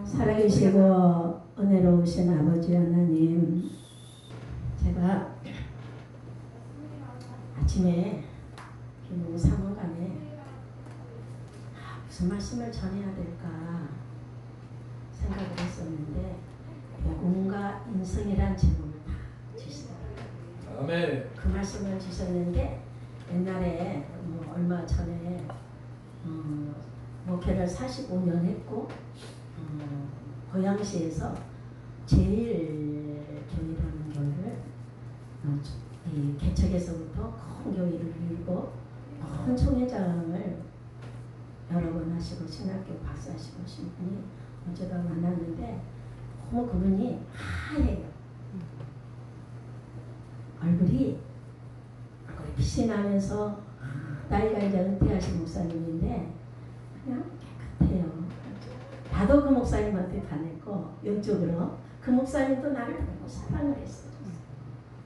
살아계시고 은혜로우신 아버지 하나님, 제가 아침에 너무 사모감에 무슨 말씀을 전해야 될까 생각을 했었는데 복음과 인성이란 제목을 다 주시더라고요. 아멘. 그 말씀을 주셨는데 옛날에 얼마 전에 목회를 45년 했고 고양시에서 제일교회라는 교회를 이 개척에서부터 큰 교회를 이루고 큰 총회장을 여러 번 하시고 신학교 박사하시고 오신 분이 어쩌다 만났는데 그분이 하얘요. 얼굴이 빛이 나면서 나이가 이제 은퇴하신 목사님인데 그냥 깨끗해요. 나도 그 목사님한테 반했고 영적으로 그 목사님도 나를 너무 사랑을 했어요.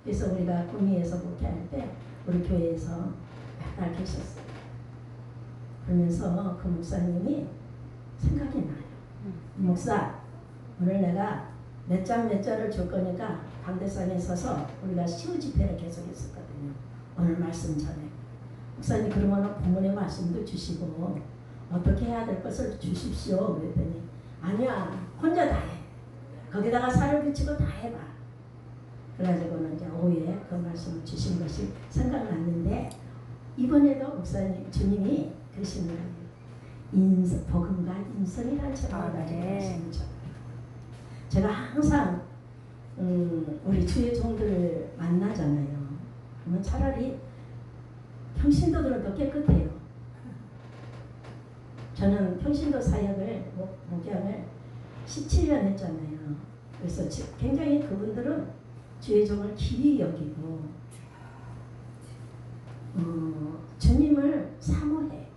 그래서 우리가 구미에서 목회할 때 우리 교회에서 매달 계셨어요. 그러면서 그 목사님이 생각이 나요. 목사, 오늘 내가 몇 장 몇 절을 줄 거니까 강대상에 서서 우리가 시우 집회를 계속했었거든요. 오늘 말씀 전에. 목사님 그러면 본문의 말씀도 주시고 어떻게 해야 될 것을 주십시오. 그랬더니 아니야, 혼자 다 해. 거기다가 살을 붙이고 다 해봐. 그래가지고는 이제 오후에 그 말씀을 주신 것이 생각났는데 이번에도 목사님, 주님이 그러시는 거예요. 복음과 인성이라는 제목을 가지고 하시는 죠. 제가 항상 우리 주의 종들을 만나잖아요. 그러면 차라리 평신도들은 더 깨끗해요. 저는 평신도 사역을 목양을 17년 했잖아요. 그래서 굉장히 그분들은 주의 종을 기리 여기고 주님을 사모해.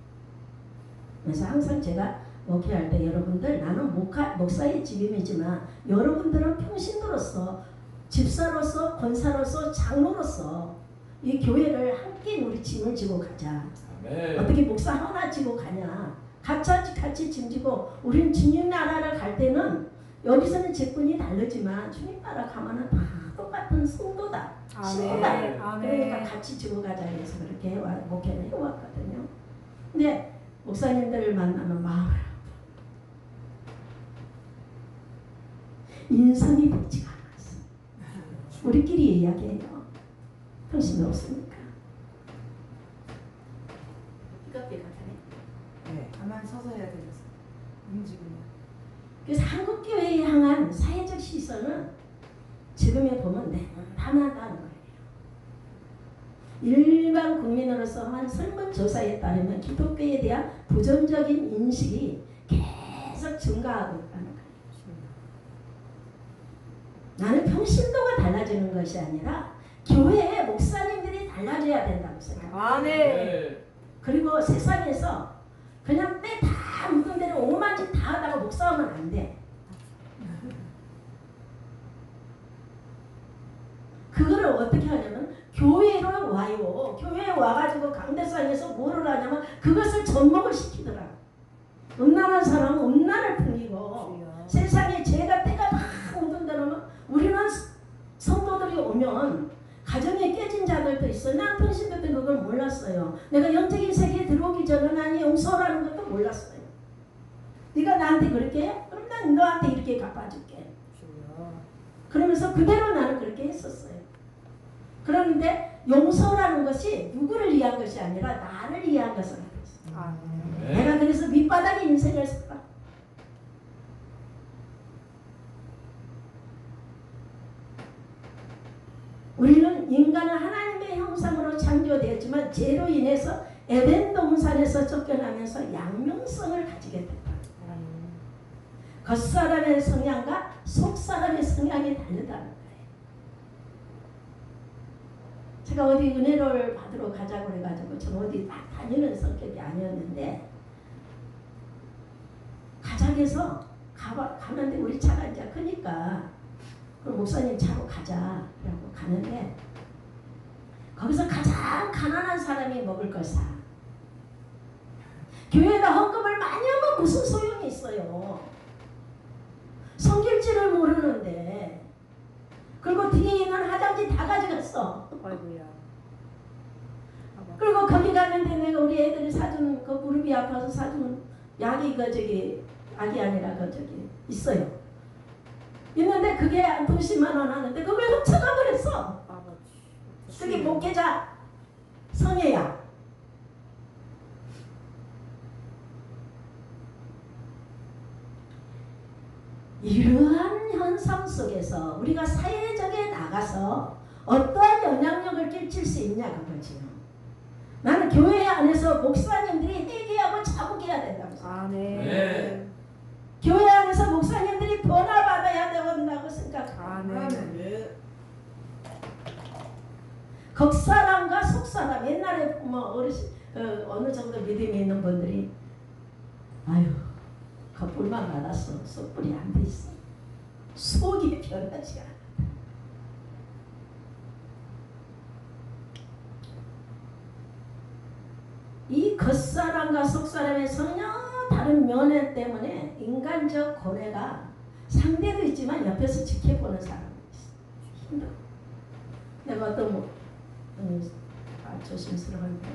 그래서 항상 제가 목회할 때 여러분들, 나는 목사의 직임이지만 여러분들은 평신도로서 집사로서 권사로서 장로로서 이 교회를 함께 우리 짐을 지고 가자. 아멘. 어떻게 목사 하나 지고 가냐. 같이 짐 지고 우리는 주님 나라를 갈 때는 여기서는 직분이 다르지만 주님 나라 가면은 다 똑같은 성도다. 신도다. 그러니까 같이 지고 가자 해서 그렇게 목회를 해왔거든요. 근데 목사님들을 만나면 마음을 아파. 인성이 되지가 않았어. 우리끼리 이야기해요. 당신이 없습니까? 네, 가만히 서서 해야 되겠어. 움직이면. 그래서 한국교회에 향한 사회적 시선은 지금에 보면 냉담하다는 거예요. 일반 국민으로서 한 설문조사에 따르면 기독교에 대한 부정적인 인식이 계속 증가하고 있다는 거예요. 나는 평신도가 달라지는 것이 아니라 교회의 목사님들이 달라져야 된다고 생각해요. 네. 그리고 세상에서 그냥 때 다 묻은 대로 오만 짓 다 하다가 목사하면 안 돼. 그거를 어떻게 하냐면 교회로 와요. 교회에 와가지고 강대상에서 뭐를 하냐면 그것을 접목을 시키더라. 음란한 사람은 음란을 풍기고 세상에 죄가 때가 다 묻은 데로는 우리는 성도들이 오면 가정에 깨진 자들도 있어요. 난 평신도 때 그걸 몰랐어요. 내가 영적인 세계에 들어오기 전에 난 용서라는 것도 몰랐어요. 네가 나한테 그렇게 해? 그럼 난 너한테 이렇게 갚아줄게. 그러면서 그대로 나는 그렇게 했었어요. 그런데 용서라는 것이 누구를 위한 것이 아니라 나를 위한 것을 하고 있어요. 내가 그래서 밑바닥에 인생을 살아. 우리는 인간은 하나님의 형상으로 창조되었지만 죄로 인해서 에덴 동산에서 쫓겨나면서 양명성을 가지게 됐다. 겉사람의 성향과 속사람의 성향이 다르다는 거예요. 제가 어디 은혜를 받으러 가자고 그래가지고 저 어디 막 다니는 성격이 아니었는데 가자해서 가는데 우리 차가 이제 크니까 그럼 목사님 차로 가자 라고 가는데 거기서 가장 가난한 사람이 먹을 걸 사. 교회에다 헌금을 많이 하면 무슨 소용이 있어요. 섬길지를 모르는데. 그리고 뒤에 있는 화장지 다 가져갔어. 아이고야. 그리고 거기 가는데 내가 우리 애들이 사준 그 무릎이 아파서 사준 약이 약이 아니라 있어요. 있는데 그게 한 20만 원 하는데 그걸 훔쳐가 버렸어. 그게 목회자 성애야. 이러한 현상 속에서 우리가 사회적에 나가서 어떠한 영향력을 끼칠 수 있냐 그거지요. 나는 교회 안에서 목사님들이 회개하고 자복해야 된다고 생각해요. 네. 교회 안에서 목사님들이 변화받아야 된다고 생각해요. 겉사람과 속사람. 옛날에 어르신 어느 정도 믿음이 있는 분들이 아유 겉불만 받았어. 속불이 안 돼 있어. 속이 변하지 않아. 이 겉사람과 속사람의 전혀 다른 면에 때문에 인간적 고뇌가 상대도 있지만 옆에서 지켜보는 사람도 있어. 힘들어. 내가 어떤 조심스러운데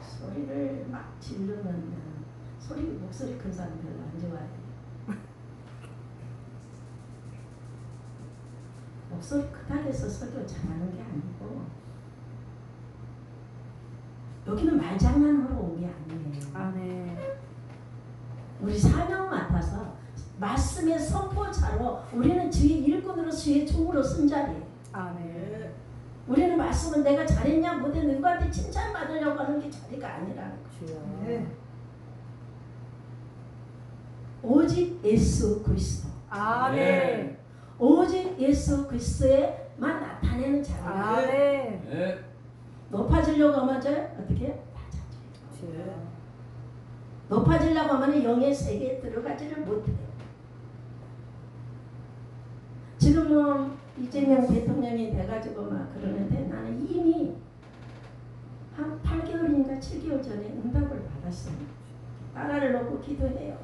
소리를 막 지르면 목소리 큰 사람 별로 안 좋아해. 목소리 크다고 해서 설교 잘하는 게 아니고 여기는 말장난으로 온 게 아니에요. 우리 사명 맡아서 말씀의 선포자로 우리는 주의 일꾼으로 주의 종으로 쓴 자리예요. 우리는 말씀은 내가 잘했냐 못해 누구한테 칭찬받으려고 하는 게 자리가 아니라는 거예요. 오직 예수 그리스도. 오직 예수 그리스도에만 나타내는 자리예요. 높아지려고 하면 어떻게? 낮아져요. 높아지려고 하면 영의 세계에 들어가지를 못해요. 지금은 이재명 대통령이 돼가지고 막 그러는데 나는 이미 한 8개월인가 7개월 전에 응답을 받았어요. 나라를 놓고 기도해요.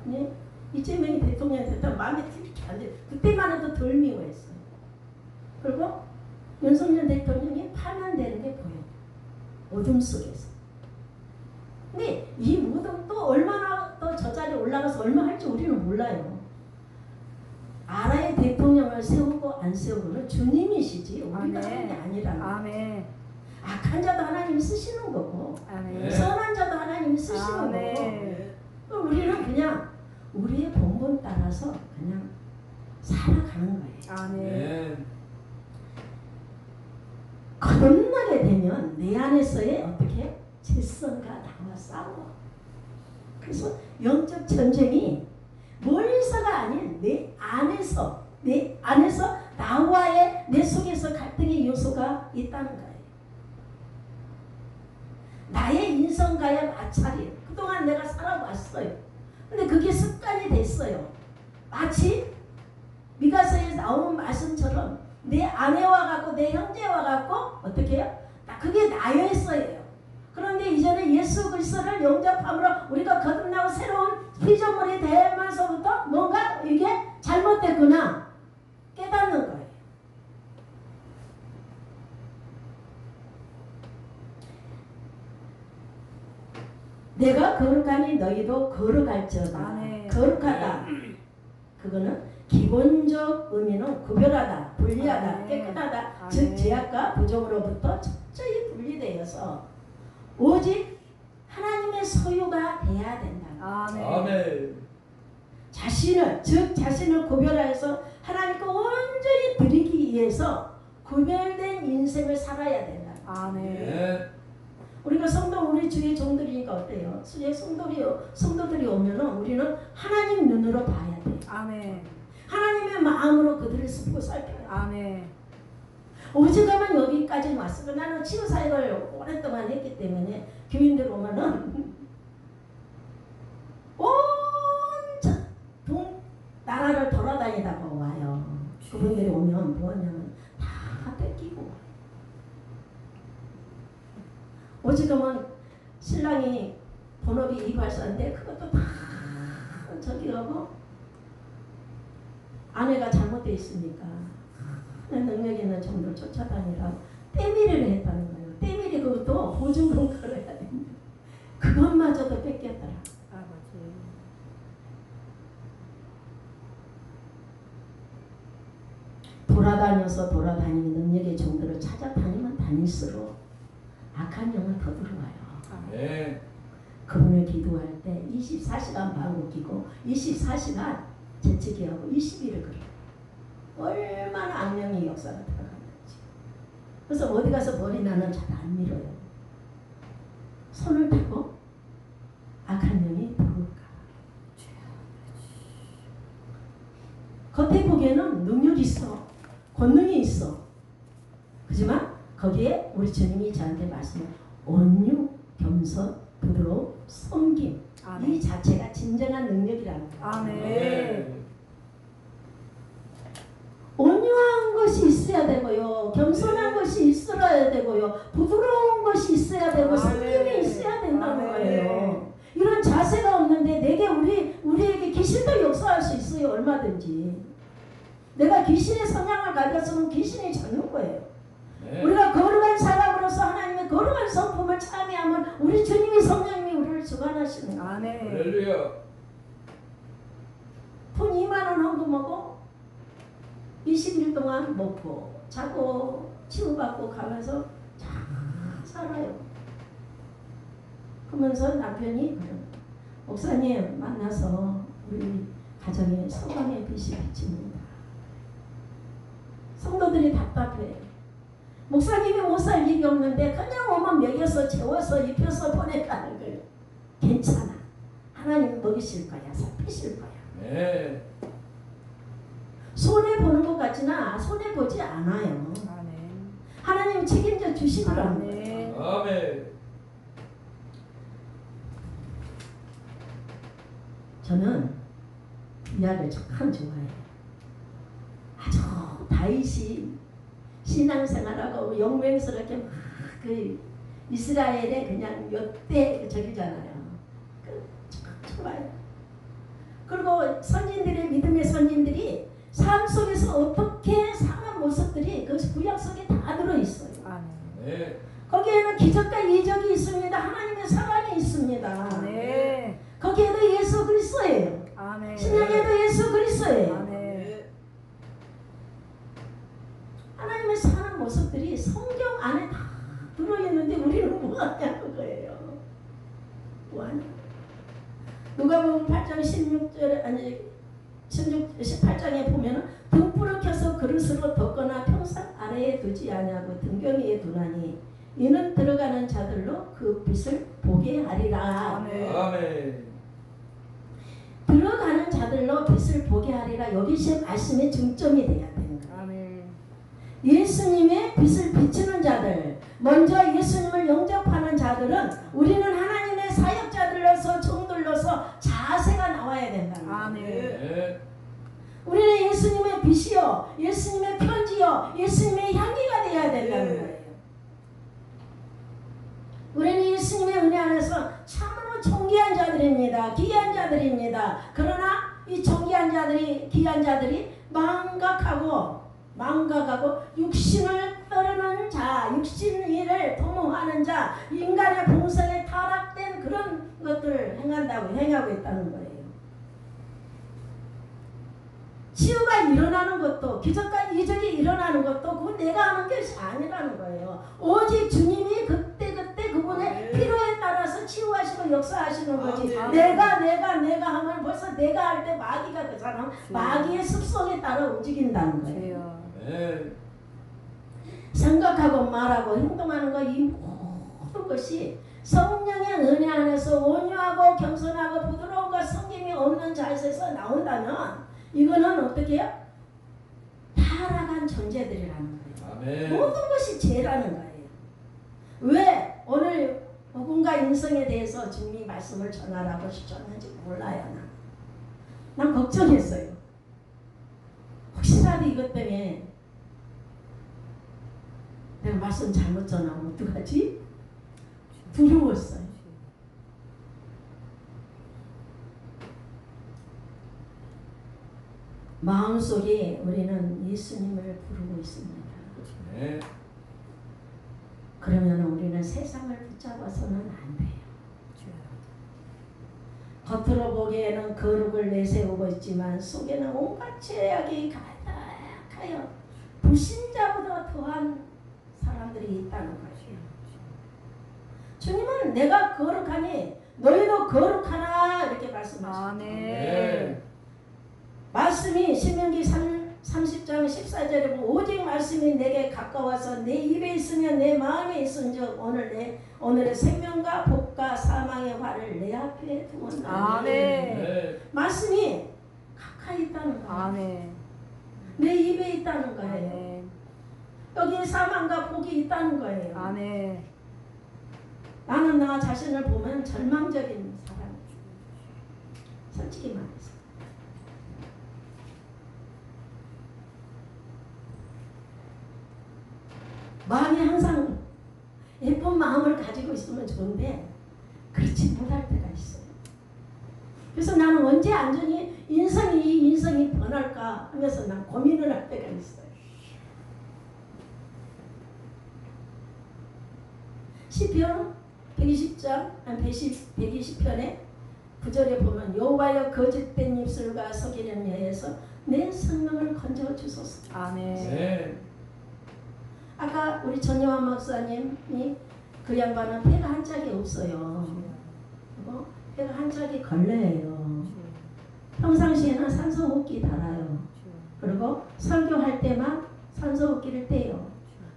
네? 이재명이 대통령이 됐다 마음에 들지 안 돼. 그때만 해도 덜 미워했어요. 그리고 윤석열 대통령이 파면되는 게 보여요. 어둠 속에서. 근데 이 모든 또 얼마나 또 저 자리에 올라가서 얼마 할지 우리는 몰라요. 나라의 대통령을 세우고 안 세우고는 주님이시지 우리가 하는 게 아니라는 거예요. 아멘. 악한 자도 하나님이 쓰시는 거고 아멘. 선한 자도 하나님이 쓰시는 아멘. 거고 우리는 그냥 우리의 본분 따라서 그냥 살아가는 거예요. 아멘. 거듭나게 되면 내 안에서의 어떻게 질서가 나와 싸워. 그래서 영적 전쟁이 멀리서가 아닌 내 안에서 나와의 내 속에서 갈등의 요소가 있다는 거예요. 나의 인성과의 마찰이 그동안 내가 살아왔어요. 근데 그게 습관이 됐어요. 마치 미가서에 나온 말씀처럼 내 아내와 같고 내 형제와 같고 어떻게 해요? 그게 나였어요. 그런데 이제는 예수 그리스도를 영접함으로 우리가 거듭나고 새로운 피조물이 되면서부터 뭔가 이게 잘못됐구나 깨닫는 거예요. 내가 거룩하니 너희도 거룩할지어다. 아멘. 거룩하다. 그거는 기본적 의미는 구별하다, 분리하다, 아멘. 깨끗하다. 아멘. 즉 죄악과 부정으로부터 철저히 분리되어서 오직 하나님의 소유가 돼야 된다. 아멘. 아멘. 자신을 구별하여서 하나님과 온전히 드리기 위해서 구별된 인생을 살아야 된다. 아멘. 네. 우리가 우리 주의 종들이니까 어때요? 주의 성도들이 오면은 우리는 하나님 눈으로 봐야 돼. 아멘. 하나님의 마음으로 그들을 습고 살펴야 돼. 아멘. 오직하면 여기까지 왔어. 나는 치유사역을 오랫동안 했기 때문에 교인들 오면은 온 나라를 돌아다니다가 와요. 그분들이 오면 뭐냐면 다 뺏기고 와요. 오직하면 신랑이 본업이 이발사인데 그것도 다 저기 하고 아내가 잘못되어 있으니까 능력 있는 정도를 쫓아다니라고 때밀이를 했다는 거예요. 때밀이 그것도 보증금고를 해야 됩니다. 그것마저도 뺏겼더라. 아버지. 돌아다니는 능력의 종들을 찾아다니면 다닐수록 악한 영은 더 들어와요. 네. 그분을 기도할 때 24시간 방구 끼고 24시간 재채기 하고 20일을 그래요. 얼마나 악령의 역사가 들어가는지. 그래서 어디 가서 머리 나는 잘 안 밀어요. 손을 대고 악한 영이 들어올까. 겉에 보기에는 능력이 있어. 권능이 있어. 하지만 거기에 우리 주님이 저한테 말씀해 온유, 겸손, 부드러움, 섬김. 아멘. 이 자체가 진정한 능력이라는 거예요. 아멘. 네. 온유한 것이 있어야 되고요. 겸손한 것이 있어야 되고요. 부드러운 것이 있어야 되고 섬김이 있어야 된다는 거예요. 이런 자세가 없는데 내게 우리에게 귀신도 역사할 수 있어요. 얼마든지. 내가 귀신의 성향을 가졌으면 귀신이 잡는 거예요. 네. 우리가 거룩한 사람으로서 하나님의 거룩한 성품을 참여하면 우리 주님이 성령님이 우리를 주관하시는 거예요. 아멘. 할렐루야. 돈 2만 원 헌금하고 20일 동안 먹고 자고 치유받고 가면서 잘 살아요. 그러면서 남편이 그래요. 목사님 만나서 우리 가정에 소망의 빛이 비칩니다. 성도들이 답답해. 목사님이 못 살 일이 없는데 그냥 오면 먹여서 재워서 입혀서 보내가는 거예요. 괜찮아. 하나님 먹이실 거야. 살피실 거야. 네. 손해보는 것 같지나 손해보지 않아요. 아멘. 하나님 책임져 주시더라는 거예요. 아멘. 아멘. 저는 이야기를 참 좋아해요. 다윗이 신앙생활하고 영맹스럽게 막 그 이스라엘의 그냥 몇대 저기잖아요. 좋아요. 그리고 선진들의 믿음의 선진들이 삶 속에서 어떻게 사는 모습들이 그 구약 속에 다 들어있어요. 네. 거기에는 기적과 이적이 있습니다. 하나님의 사랑이 있습니다. 네. 거기에도 예수 그리스도예요. 아멘. 신약에도 예수 그리스도예요. 아멘. 하나님의 사는 모습들이 성경 안에 다 들어있는데 우리는 뭐하냐는 거예요. 뭐하냐. 누가복음 8장 16절 아니 18장에 보면은 등불을 켜서 그릇으로 덮거나 평상 아래에 두지 아니하고 등경 위에 두나니 이는 들어가는 자들로 그 빛을 보게 하리라. 아멘. 아멘. 들어가는 자들로 빛을 보게 하리라. 여기 제 말씀의 중점이 돼야 되는 거예요. 아멘. 예수님의 빛을 비추는 자들, 먼저 예수님을 영접하는 자들은 우리는 하나님의 사역자들로서 종들로서 자세가 나와야 된다는 거예요. 아멘. 네. 우리는 예수님의 빛이요, 예수님의 편지요, 예수님의 향기가 되어야 된다는 거예요. 우리는 예수님의 은혜 안에서 참으로 존귀한 자들입니다. 귀한 자들입니다. 그러나 이 존귀한 자들이, 귀한 자들이 망각하고 육신을 따르는 자, 육신일을 도모하는 자, 인간의 본성에 타락된 그런 것들을 행하고 있다는 거예요. 치유가 일어나는 것도, 기적과 이적이 일어나는 것도 그건 내가 하는 것이 아니라는 거예요. 오직 주님이 그때 그분의 필요에 따라서 치유하시고 역사하시는 거지. 내가 하면 벌써 내가 할 때 마귀가 그 사람 마귀의 습성에 따라 움직인다는 거예요. 네. 생각하고 말하고 행동하는 거 이 모든 것이 성령의 은혜 안에서 온유하고 겸손하고 부드러움과 섬김이 없는 자에서 나온다면 이거는 어떻게 해요? 타락한 존재들이라는 거예요. 아멘. 모든 것이 죄라는 거예요. 왜 오늘 복음과 인성에 대해서 주님이 말씀을 전하라고 주셨는지 몰라요. 난 걱정했어요. 혹시라도 이것 때문에 내가 말씀 잘못 전하면 어떡하지? 두려웠어요. 마음속에 우리는 예수님을 부르고 있습니다. 네. 그러면 우리는 세상을 붙잡아서는 안 돼요. 겉으로 보기에는 거룩을 내세우고 있지만 속에는 온갖 죄악이 가득하여 불신자보다 더한 사람들이 있다는 것이에요. 주님은 내가 거룩하니 너희도 거룩하라 이렇게 말씀하십니다. 아멘. 말씀이 신명기 30장 14절에 보면 오직 말씀이 내게 가까워서 내 입에 있으면 내 마음에 있은즉 오늘의 생명과 복과 사망의 화를 내 앞에 두었나니. 아멘. 네. 말씀이 가까이 있다는 거예요. 아멘. 내 입에 있다는 거예요. 아멘. 여기에 사망과 복이 있다는 거예요. 아멘. 나는 나 자신을 보면 절망적인 사람이에요. 솔직히 말해서. 마음이 항상 예쁜 마음을 가지고 있으면 좋은데 그렇지 못할 때가 있어요. 그래서 나는 언제 완전히 이 인성이 변할까 하면서 난 고민을 할 때가 있어요. 시편 120장 120편에 9절에 보면 여호와여 거짓된 입술과 속이는 여에서 내 생명을 건져 주소서. 아멘. 네. 아까 우리 전여환 목사님이 그 양반은 폐가 한 짝이 없어요. 그리고 폐가 한 짝이 걸레예요. 평상시에는 산소호흡기 달아요. 그리고 설교할 때만 산소호흡기를 떼요.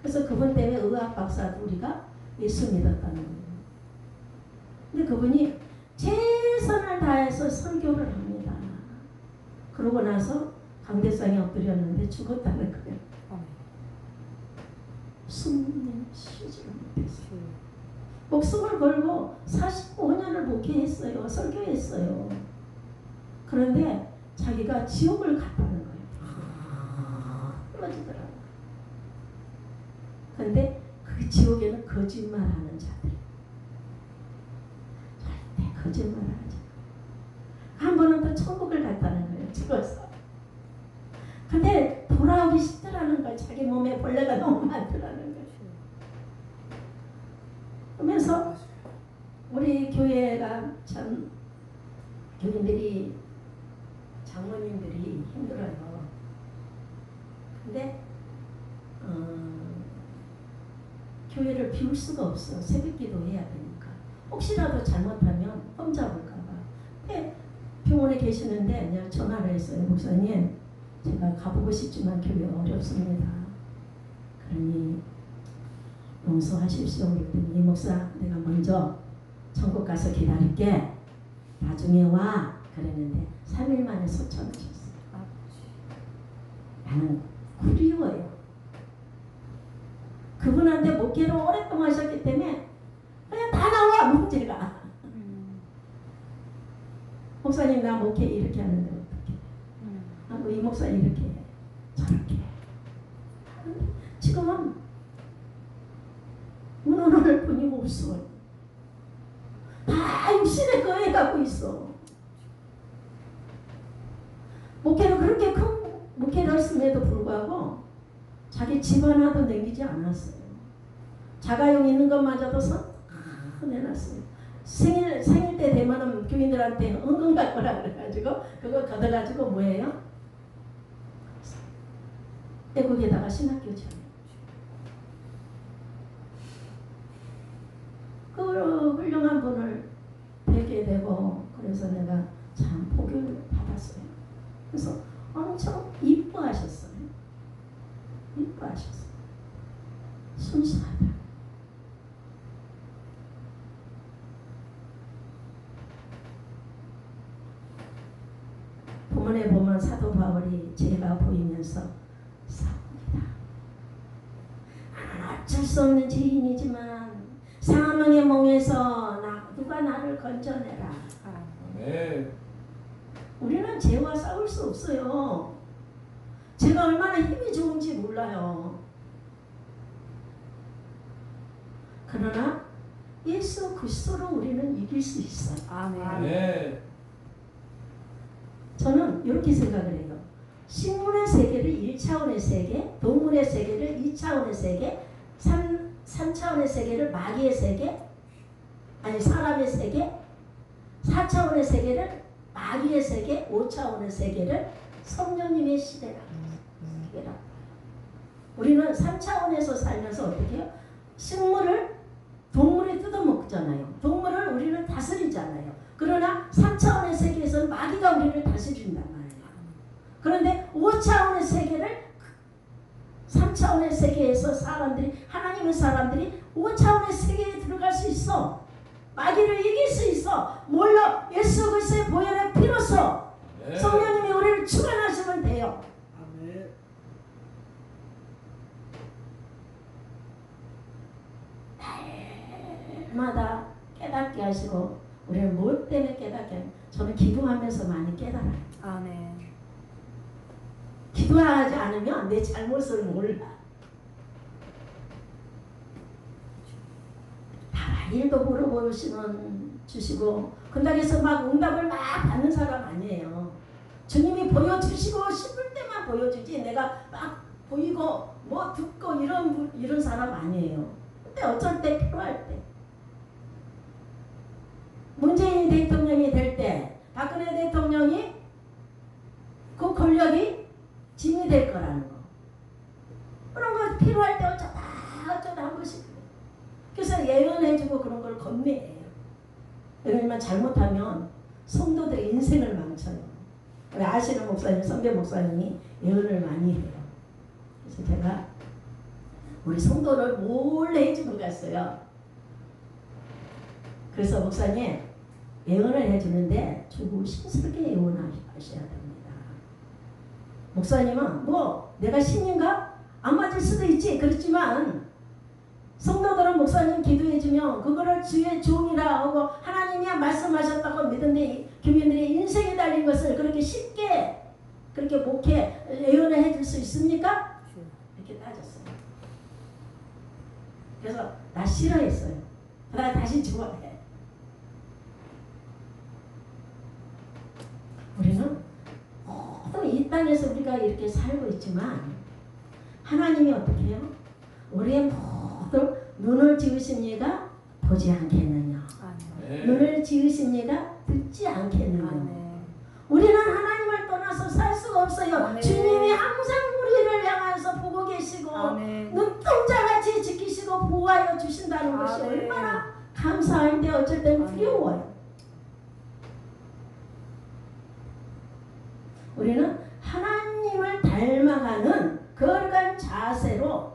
그래서 그분 때문에 의학 박사도 우리가 예수 믿었다는 거예요. 근데 그분이 최선을 다해서 설교를 합니다. 그러고 나서 강대상에 엎드렸는데 죽었다는 거예요. 숨을 쉬지를 못했어요. 목숨을 걸고 45년을 목회했어요. 설교했어요. 그런데 자기가 지옥을 갔다는 거예요. 떨어지더라고요. 근데 그 지옥에는 거짓말하는 자들. 절대 거짓말하지. 한 번은 또 천국을 갔다는 거예요. 죽어서. 근데 돌아오기 싫더라는 거예요. 자기 몸에 벌레가 너무 많더라는 거예요. 그러면서 우리 교회가 참 교인들이 장로님들이 힘들어요. 근데 교회를 비울 수가 없어. 새벽기도 해야 되니까. 혹시라도 잘못하면 험잡을까 봐. 근데 병원에 계시는데 내가 전화를 했어요. 목사님, 제가 가보고 싶지만 교회 어렵습니다. 그러니 용서하십시오. 그랬더니 이 목사, 내가 먼저 천국 가서 기다릴게. 나중에 와. 그랬는데 3일 만에 소천하셨어요. 나는 그리워요. 그분한테 목회를 오랫동안 하셨기 때문에 그냥 다 나와 문제가. 목사님 나 목회 이렇게 하는데 어떻게 하고 이 목사 이렇게 해. 저렇게 해. 지금은 문헌을 보니 없어. 다 육신에 거해 갖고 있어. 목회를 그렇게 큰 목회를 했음에도 불구하고 자기 집 하나도 남기지 않았어요. 자가용 있는 것마저도 내놨어요. 생일 때 되면은 교인들한테 은근 갈 거라 그래가지고 그거 걷어가지고 뭐예요? 애국에다가 신학교 차. 그 훌륭한 분을 뵙게 되고 그래서 내가 참 복을 받았어요. 그래서 엄청 이뻐하셨어요. 이뻐하셨어요. 순수하다. 본문에 보면 사도 바울이 죄가 보이면서 싸웁니다. 나는 어쩔 수 없는 죄인이지만 사망의 몽에서 누가 나를 건져내라. 네. 우리는 죄와 싸울 수 없어요. 죄가 얼마나 힘이 좋은지 몰라요. 그러나 예수 그리스도로 우리는 이길 수 있어요. 아멘. 네. 저는 이렇게 생각을 해요. 식물의 세계를 1차원의 세계, 동물의 세계를 2차원의 세계, 3차원의 세계를 마귀의 세계, 아니 사람의 세계, 4차원의 세계를 마귀의 세계, 5차원의 세계를 성령님의 시대라. 우리는 3차원에서 살면서 어떻게 해요? 식물을 동물이 뜯어먹잖아요. 동물을 우리는 다스리잖아요. 그러나 3차원의 세계에서는 마귀가 우리를 다스린단 말이에요. 그런데 5차원의 세계를 3차원의 세계에서 사람들이 하나님의 사람들이 5차원의 세계에 들어갈 수 있어. 마귀를 이길 수 있어. 뭘로? 예수 그리스도의 보혈의 피로써 네. 성령님이 우리를 충만하시면 돼요. 아멘. 날마다 깨닫게 하시고 우리는 무엇 때문에 깨닫게 하냐. 저는 기도하면서 많이 깨달아요. 아멘. 기도하지 않으면 내 잘못을 몰라. 다 일도 물어보시면 주시고 근당에서 막 응답을 막 받는 사람 아니에요. 주님이 보여주시고 싶을 때만 보여주지 내가 막 보이고 뭐 듣고 이런 사람 아니에요. 근데 어쩔 때 필요할 때 문재인 대통령이 될 때 박근혜 대통령이 그 권력이 짐이 될 거라는 거. 그런 거 필요할 때 어쩌다 한 번씩 그래. 그래서 예언해주고 그런 걸 건네해요. 왜냐면 잘못하면 성도들의 인생을 망쳐요. 우리 아시는 목사님, 선배 목사님이 예언을 많이 해요. 그래서 제가 우리 성도를 몰래 해주고 갔어요. 그래서 목사님 예언을 해주는데 조심스럽게 예언하셔야 됩니다. 목사님은 뭐 내가 신인가? 안 맞을 수도 있지. 그렇지만 성도들은 목사님 기도해주면 그거를 주의 종이라 하고 하나님이 말씀하셨다고 믿는데 교민들의 인생에 달린 것을 그렇게 쉽게 그렇게 목회 예언을 해줄 수 있습니까? 이렇게 따졌어요. 그래서 나 싫어했어요. 나 다시 좋아해. 우리는 모든 이 땅에서 우리가 이렇게 살고 있지만 하나님이 어떻게 해요? 우리의 모든 눈을 지으신 이가 보지 않겠느냐. 아멘. 눈을 지으신 이가 듣지 않겠느냐. 아멘. 우리는 하나님을 떠나서 살 수가 없어요. 아멘. 주님이 항상 우리를 향해서 보고 계시고 아멘. 눈동자같이 지키시고 보호하여 주신다는 것이 아멘. 얼마나 감사한데 어쩔 땐 아멘. 두려워요. 우리는 하나님을 닮아가는 거룩한 자세로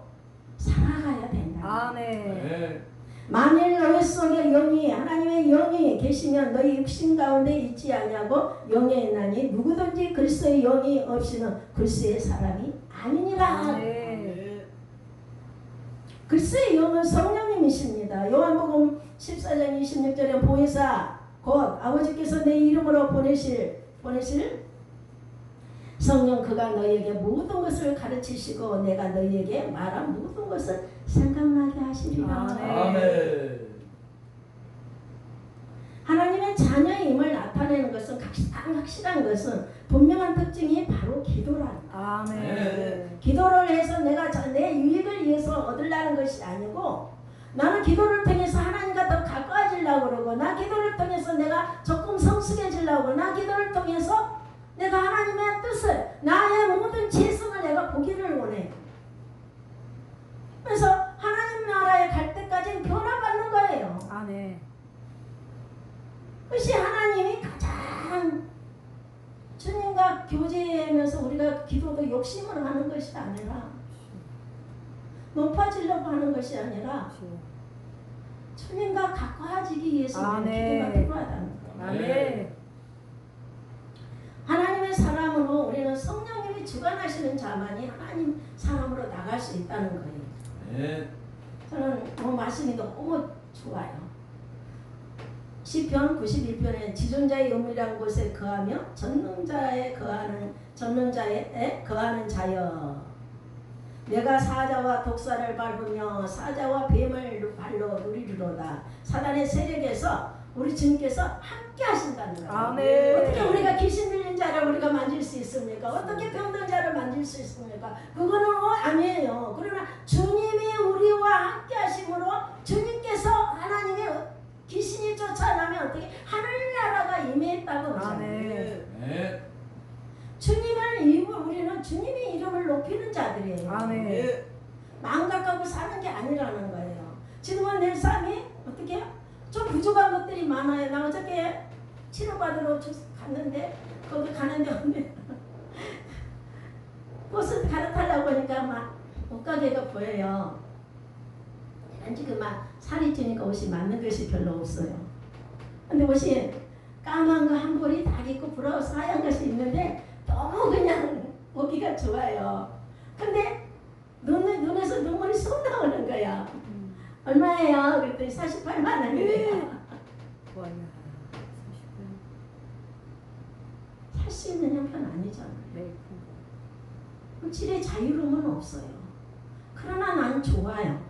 살아가야 된다. 아멘. 만일 너희 속에 영이 하나님의 영이 계시면 너희 육신 가운데 있지 아니하고 영에 있나니 누구든지 그리스도의 영이 없이는 그리스도의 사람이 아니니라. 아멘. 그리스도의 영은 성령님이십니다. 요한복음 14장 26절에 보혜사 곧 아버지께서 내 이름으로 보내실 성령 그가 너희에게 모든 것을 가르치시고 내가 너희에게 말한 모든 것을 생각나게 하시리라. 아멘. 하나님의 자녀임을 나타내는 것은 확실한 것은 분명한 특징이 바로 기도란. 아멘. 기도를 해서 내가 내 유익을 위해서 얻으려는 것이 아니고 나는 기도를 통해서 하나님과 더 가까워지려고 그러고 나 기도를 통해서 내가 조금 성숙해지려고 그러고 나 기도를 통해서 내가 하나님의 뜻을 나의 모든 재성을 내가 보기를 원해. 그래서 하나님 나라에 갈 때까지는 변화받는 거예요. 아멘. 그것이 하나님이 가장 주님과 교제하면서 우리가 기도도 욕심으로 하는 것이 아니라 높아지려고 하는 것이 아니라 주님과 가까워지기 위해서 기도가 필요하다는 거예요. 아멘. 하나님의 사람으로 우리는 성령님이 주관하시는 자만이 하나님 사람으로 나갈 수 있다는 거예요. 아멘. 저는 말씀이 너무 좋아요. 시편 91편에 지존자의 요물이라는 곳에 거하며 전능자에 거하는 자여 내가 사자와 독사를 밟으며 사자와 뱀을 발로 누리리로다. 사단의 세력에서 우리 주님께서 함께 하신다는 거예요. 아멘. 어떻게 우리가 귀신 들린 자를 우리가 만질 수 있습니까? 어떻게 병든 자를 만질 수 있습니까? 그거는 아니에요. 그러나 주님이 우리와 함께 하심으로 주님께서 하나님의 귀신이 쫓아나면 어떻게 하늘나라가 임했다고 그러잖아요. 아멘. 우리는 주님의 이름을 높이는 자들이에요. 아멘. 망각하고 사는 게 아니라는 거예요. 지금은 내 삶이 어떻게 좀 부족한 것들이 많아요. 나 어저께 치료받으러 갔는데 거기 가는데 버스 갈아타려고 하니까 막 옷가게가 보여요. 난 지금 막 살이 찌니까 옷이 맞는 것이 별로 없어요. 근데 옷이 까만 거 한 벌이 다 있고 브라우스 하얀 것이 있는데 너무 그냥 보기가 좋아요. 근데 눈에서 눈물이 쏙 나오는 거야. 얼마예요? 그랬더니 48만 원이래요. 뭐야? 살 수 있는 형편 아니잖아요. 네. 물질의 자유로움은 없어요. 그러나 나는 좋아요.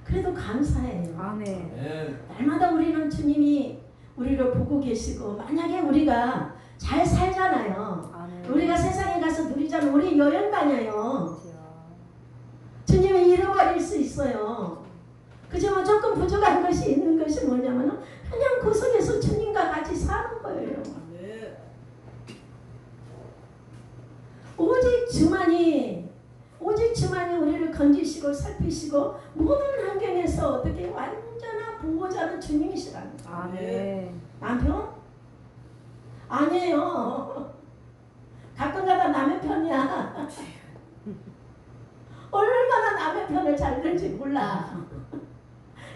그래도 감사해요. 아멘. 아멘. 날마다 우리는 주님이 우리를 보고 계시고 만약에 우리가 잘 살잖아요. 아멘. 우리가 세상에 가서 누리자면 우리 여행 다녀요. 주님을 잃어버릴 수 있어요. 그지만 조금 부족한 것이 있는 것이 뭐냐면 그냥 그 속에서 주님과 같이 사는 거예요. 아멘. 오직 주만이 우리를 건지시고 살피시고 모든 환경에서 어떻게 완전한 보호자는 주님이시라는 거예요. 아멘. 남편? 아니에요. 가끔가다 남의 편이야. 얼마나 남의 편을 잘 들지 몰라.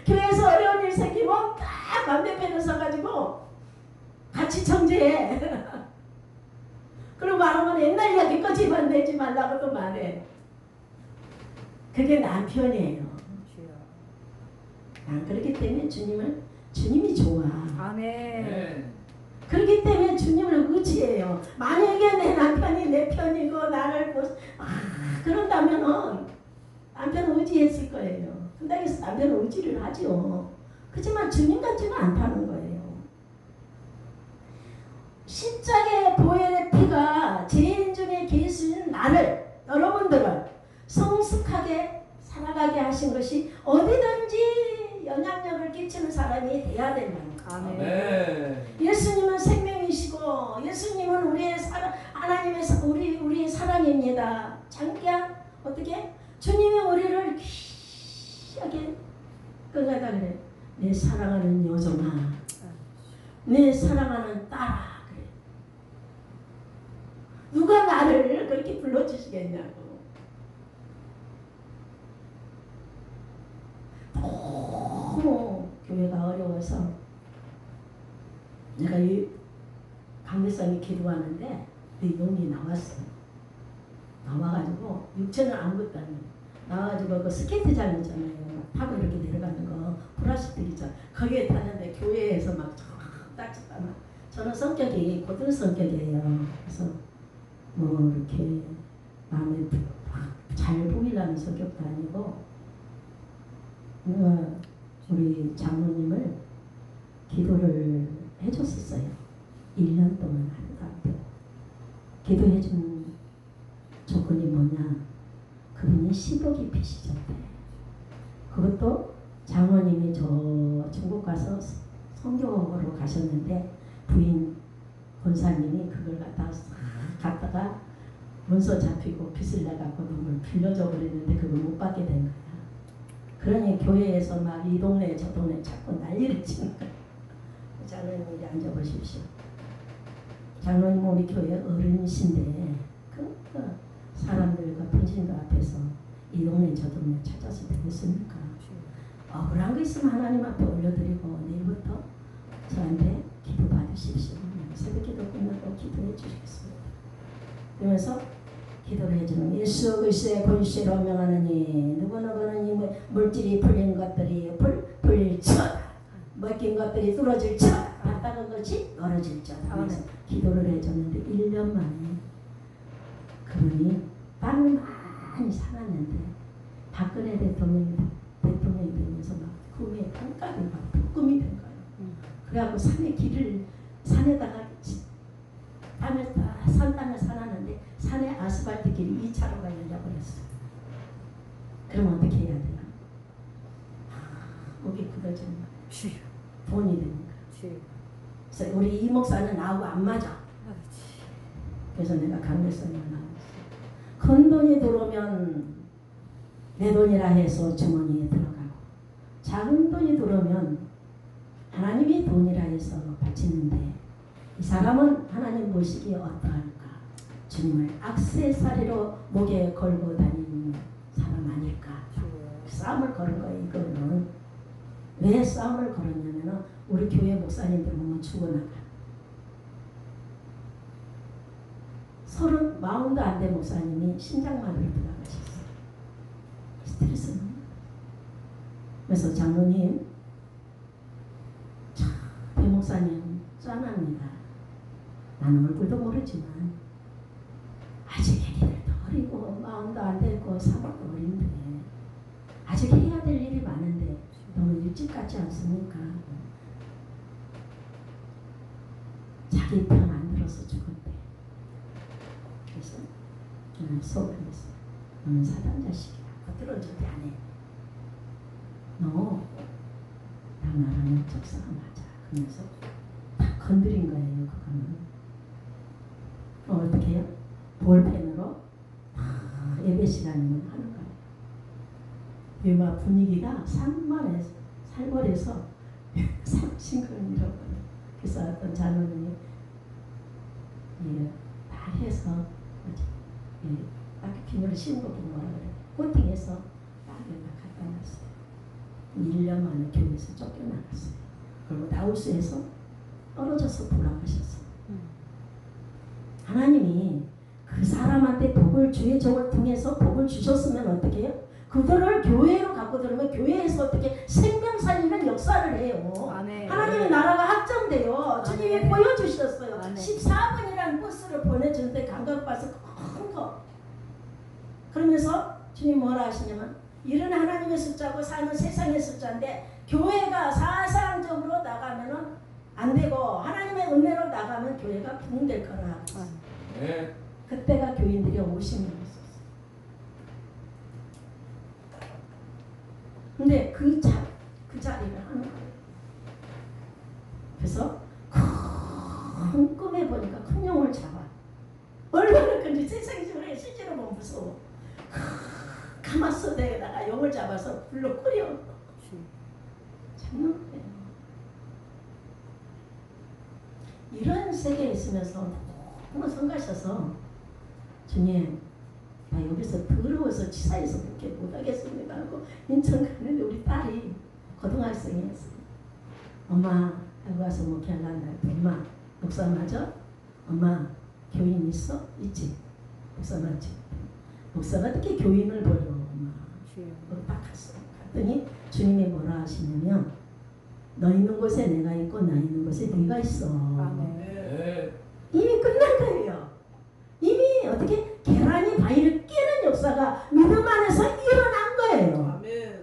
교회에서 어려운 일 생기면 딱 반대편에 서가지고 같이 정죄해. 그리고 말하면 옛날 이야기 꺼지만 내지 말라고도 말해. 그게 남편이에요. 난 그렇기 때문에 주님이 좋아. 아멘. 그렇기 때문에 주님을 의지해요. 만약에 내 남편이 내 편이고 나를 그런다면 남편 의지했을 거예요. 현장에서 남편은 의지를 하죠. 그렇지만 주님 같지는 않다는 거예요. 십자가의 보혈의 피가 죄인 중에 계신 나를, 여러분들을 성숙하게 살아가게 하신 것이 어디든지 영향력을 끼치는 사람이 돼야 된다는 거예요. 아멘. 예수님은 생명이시고 예수님은 우리의 사랑, 하나님의 우리의 사랑입니다. 장기야 어떻게? 주님이 우리를 귀하게 끌어다 그래. 내 사랑하는 여종아, 내 사랑하는 딸아. 그래. 누가 나를 그렇게 불러주시겠냐고. 너무 교회가 어려워서 내가 이 강대상에 기도하는데 내 영이 나왔어요. 나와가지고 육체는 아무것도 아니에요. 나와가지고 그 스케이트장 있잖아요. 타고 이렇게 내려가는 거 플라스틱 있잖아. 거기에 탔는데 교회에서 막 딱지잖아. 저는 성격이 고든 성격이에요. 그래서 뭐 이렇게 마음에 잘 보이려는 성격도 아니고 우리 장로님을 기도를 해줬었어요. 1년 동안 하루도 안 빼고. 기도해준 조건이 뭐냐? 그분이 10억이 빚이셨대. 그것도 장로님이 저 중국 가서 선교로 가셨는데 부인 권사님이 그걸 갖다가 문서 잡히고 빚을 내갖고 그걸 빌려줘 버렸는데 그걸 못 받게 된 거야. 그러니 교회에서 막 이 동네 저 동네 자꾸 난리를 치는 거야. 장로님 이리 앉아보십시오. 장로님 우리 교회 어른이신데 그 사람들과 분신들 앞에서 이 동네 저 동네 찾아서 되겠습니까? 억울한 거 있으면 하나님 앞에 올려드리고 내일부터 저한테 기도 받으십시오. 새벽기도 끝나고 기도해 주시겠습니다. 그러면서 기도를 해주는 예수 그리스도의 권세로 명하느니 누구누구는 이 물질이 풀린 것들이 풀릴지어다. 먹힌 것들이 뚫어질지어다. 봤다는 것이 멀어질지어다. 하면서 기도를 해줬는데 1년 만에 그분이 땅을 많이 살았는데 박근혜 대통령이 되면서 막 구미에 땅값이 막 복금이 된 거예요. 그래갖고 산에다가 땅을 사놨는데 산에 아스팔트 길이 2차로가 열려버렸어요. 그럼 어떻게 해야 돼요? 목이 굳어지는 거예요. 돈이 되니까. 그래서 우리 이 목사는 나하고 안 맞아. 그래서 내가 강대성을 나왔어요. 큰 돈이 들어오면 내 돈이라 해서 주머니에 들어가고 작은 돈이 들어오면 하나님의 돈이라 해서 바치는데 이 사람은 하나님 모시기에 어떠할까? 주님을 액세서리로 목에 걸고 다니는 사람 아닐까? 싸움을 걸은 거예요. 이거는 왜 싸움을 걸었냐면 우리 교회 목사님들 보면 죽어나가. 40도 안 된 목사님이 심장마비로 돌아가셨어요. 스트레스는. 그래서 장로님, 배 목사님 짠합니다. 나는 얼굴도 모르지만 아직 애기들도 어리고 40도 안 됐고 3학도 어린데 아직 해야 될 일이 많은데 너무 일찍 같지 않습니까? 자기 편 안 들어서 죽었대. 그래서 저는 속을 했어요. 너는 사단 자식이야. 겉으로는 절대 안 해. 너 나랑 적성을 하자. 그러면서 딱 건드린 거예요. 그거는. 그럼 어떻게 해요? 볼펜으로 예배 시간이면 하는 거예요. 막 분위기가 산만해서 살벌해서 싱그러운 잃어버려요. 그래서 어떤 장로님이 다 해서 딱 비늘을 씌운 거 보고 뭐라 그래. 코팅해서 딱 여기다 갖다 놨어요. 1년 만에 교회에서 쫓겨나갔어요. 그리고 나우스에서 떨어져서 돌아가셨어요. 하나님이 그 사람한테 복을 주의 종을 통해서 복을 주셨으면 어떻게 해요? 그들을 교회로 갖고 들으면 교회에서 어떻게 생명 살리는 역사를 해요. 아멘. 하나님의 나라가 확장돼요. 주님이 아멘. 보여주셨어요. 아멘. 14분이라는 버스를 보내주는데 감각버스 큰 거. 그러면서 주님 뭐라 하시냐면 일은 하나님의 숫자고 사는 세상의 숫자인데 교회가 사상적으로 나가면은 안 되고 하나님의 은혜로 나가면 교회가 부흥될 거라. 네. 그때가 교인들이 50명 있었어요. 근데 그 자리를 하는 거예요. 그래서 큰 꿈에 보니까 큰 용을 잡아. 얼마나 큰지 세상에 저래 실제로 보면 무서워. 가마솥에다가 용을 잡아서 불로 끓여 잡는 거예요. 이런 세계에 있으면서 너무 성가셔서 주님 나 여기서 더러워서 치사해서 그렇게 못하겠습니다 하고 인천 갔는데 우리 딸이 고등학생이었어요. 엄마 여기 와서 목회하려고 했더니 엄마 목사 맞아? 엄마 교인 있어? 있지? 목사 맞지? 목사가 어떻게 교인을 버려 엄마. 딱 갔어. 갔더니 주님이 뭐라 하시냐면 너 있는 곳에 내가 있고 나 있는 곳에 네가 있어. 네. 이미 끝난 거예요. 이미 어떻게 계란이 바위를 깨는 역사가 믿음 안에서 일어난 거예요.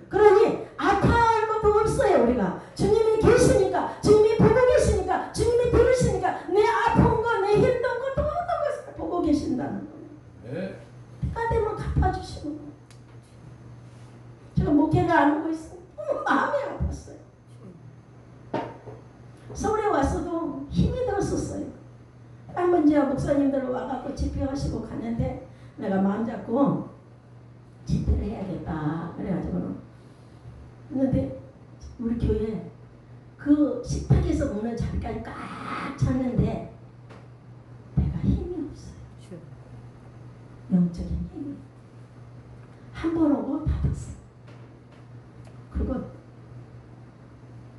그러니 아파할 것도 없어요. 우리가 주님이 계시니까, 주님이 보고 계시니까, 주님이 들으시니까 내 아픈 거, 내 힘든 거 모든 것을 보고 계신다는 거예요. 네. 때가 되면 갚아주시는 거예요. 제가 목회가 안 오고 있어요. 너무 마음이 아팠어요. 서울에 왔어도 힘이 들었었어요. 한 번 제가 목사님들 와갖고 집회하시고 가는데 내가 마음 잡고 집회를 해야겠다 그래가지고 근데 우리 교회 그 식탁에서 먹는 자리까지 꽉 찼는데 내가 힘이 없어요. 영적인 힘이 한 번 오고 닫았어요. 그리고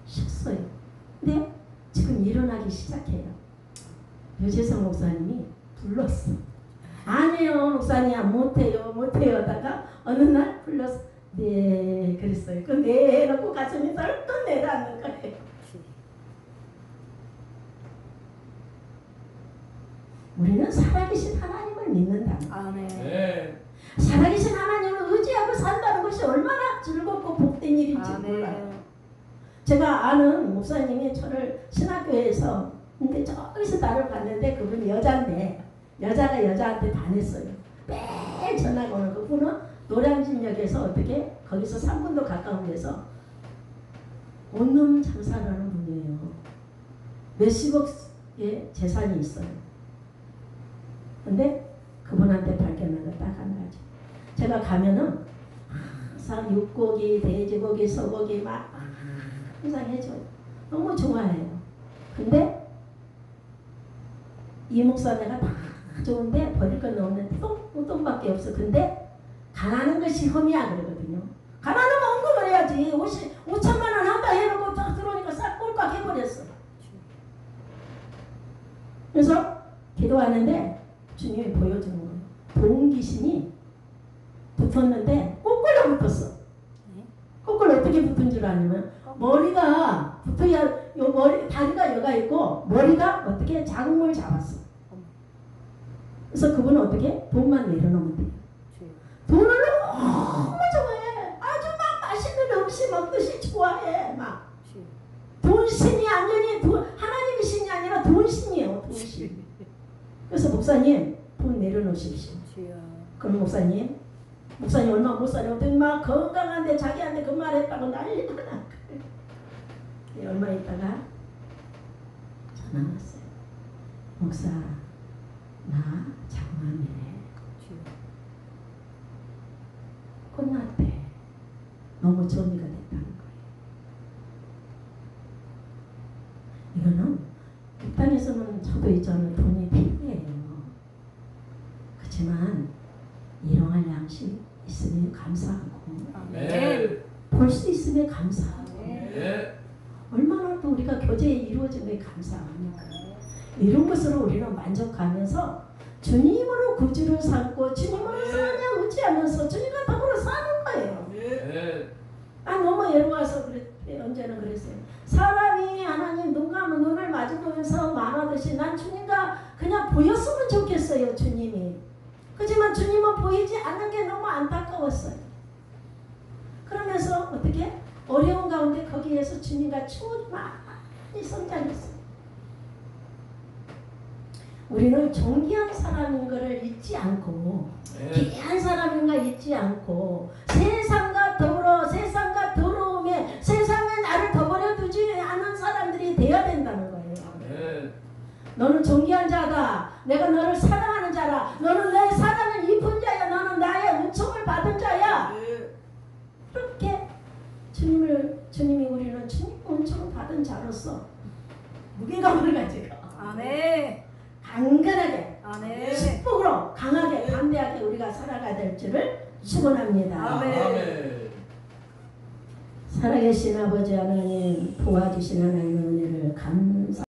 쉬었어요. 근데 지금 일어나기 시작해요. 유재성 목사님이 불렀어. 아니요 목사님 못해요 하다가 어느 날 불러서 네 그랬어요. 그 네 놓고 가슴이 덜컥 내려앉는 거예요. 우리는 살아계신 하나님을 믿는다. 아멘. 네. 살아계신 하나님을 의지하고 산다는 것이 얼마나 즐겁고 복된 일인지 몰라요. 제가 아는 목사님이 저를 신학교에서 근데 저기서 나를 봤는데 그분이 여자인데 여자가 여자한테 반했어요. 매일 전화가 오는 그분은 노량진역에서 어떻게 거기서 3분도 가까운 데서 온룸 장사를 하는 분이에요. 몇십억의 재산이 있어요. 근데 그분한테 발견한 거 딱 한 가지. 제가 가면은 항상 육고기, 돼지고기, 소고기 막 항상 해줘요. 너무 좋아해요. 근데 이 목사네가 다 좋은데 버릴 건 없는데 똥밖에 없어. 근데 가난한 것이 험이야 그러거든요. 가난하면 언급을 해야지. 5천만 원 한다 해놓고 딱 들어오니까 싹 꼴깍 해버렸어. 그래서 기도하는데 주님이 보여주는 거예요. 돈 귀신이 붙었는데 거꾸로 붙었어. 거꾸로 어떻게 붙은 줄 아냐면 머리가 붙어야 요 머리 다리가 여가 있고 머리가 어떻게 작은 걸 잡았어. 그래서 그분은 어떻게 돈만 내려놓으면 돼. 돈을 너무 좋아해. 아주 막 맛있는 음식 먹듯이 좋아해. 막 돈신이 아니니 하나님의 신이 아니라 돈신이에요. 돈신. 그래서 목사님 돈 내려놓으십시오. 그럼 목사님 얼마 못 살았더니 막 건강한데 자기한테 그 말했다고 난리가 나. 얼마 있다가 전화 왔어요. 목사 나 장암이래. 끝났대. 너무 정리가 됐다는 거예요. 이거는 이 땅에서는 저도 있잖아요. 돈이 필요해요. 그렇지만 일용할 양식 있으면 감사하고 네. 볼 수 있으면 감사하고 네. 얼마나 또 우리가 교제에 이루어진 게 감사합니까? 이런 것으로 우리는 만족하면서 주님으로 구주를 삼고 주님으로 사냐 의지하면서 주님과 더불어 사는 거예요. 네. 아 너무 예로와서 그랬대. 언제는 그랬어요. 사람이 하나님 눈 감은 눈을 마주보면서 말하듯이 난 주님과 그냥 보였으면 좋겠어요. 주님이. 그렇지만 주님은 보이지 않는 게 너무 안타까웠어요. 어떻게 어려운 가운데 거기에서 주님과 충분히 많이 성장했어요. 우리는 존귀한 사람인 것을 잊지 않고 귀한 사람인 걸 잊지 않고 세상과 더러움에 세상에 나를 더 버려두지 않은 사람들이 되어야 된다는 거예요. 너는 존귀한 자다. 내가 너를 사랑하는 자라. 너는 내 사랑을 입은 자야. 너는 나의 은총을 받은 자야. 그렇게 주님이 우리는 주님 은총을 받은 자로서 무게감을 가지고 아멘. 강건하게 아멘. 축복으로 강하게 담대하게 우리가 살아가야 될 줄을 축원합니다. 아멘. 살아계신 아버지 하나님, 도와주신 하나님의 은혜를 감사